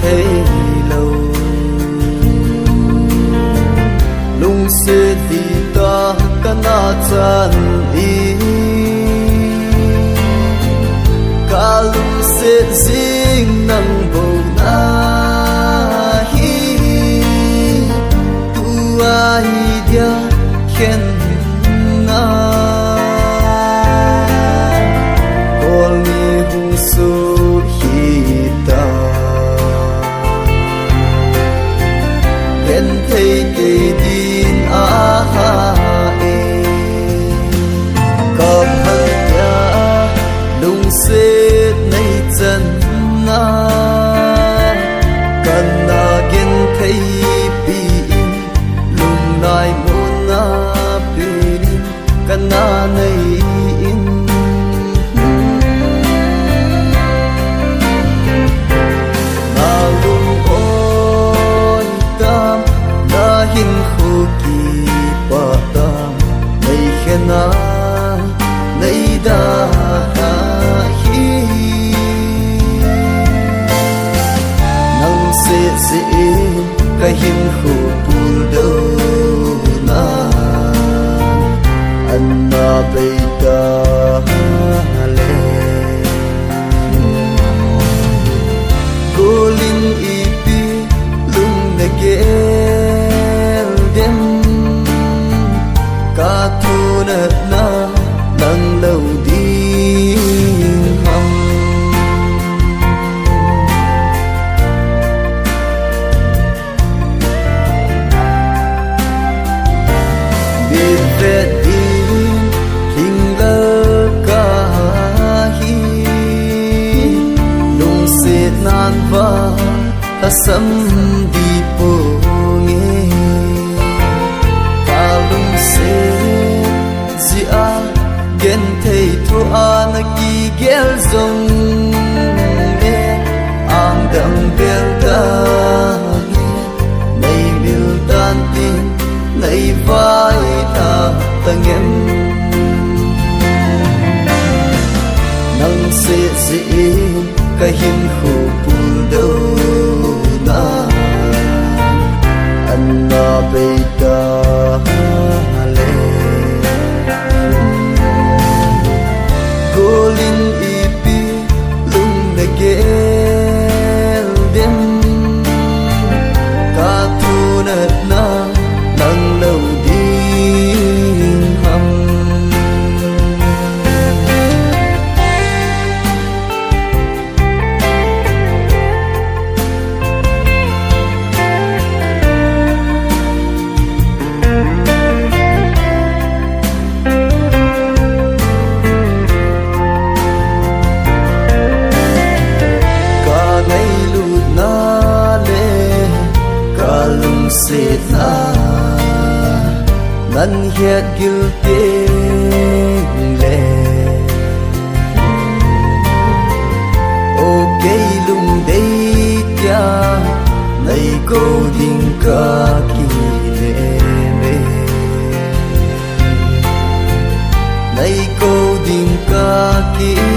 thấy lâu lung sẽ đi ta cả na chân đi cả lung sẽ riêng nắng bầu na hi tu ai dia khen na col mi hung su hi ta khen thấy cái din a ha e cầm hận ya lung sẽ nay chân na cần na khen thấy bi lung nai muốn na bi cần na nay na nay da hi nang se se ka hin khu pul do na anna beita le golin ipi lung na gel dem ka thu na nang lâu đi hầm biết về đi hình lơ cả hi lung sẽ nan va ta sắm đi po nghe ta lung sẽ gen thei thu an ki gel zong me ang dang bel da nay bil tan tin nay vai ta tangem nang se zi ka hin khu pul do na anna beita golin ipi lung na gel dem ka thu na nang lâu đi hầm se na nan hiat gil te le o gay lung dei tia nay ko ding ka ki le me nay ko ding ka ki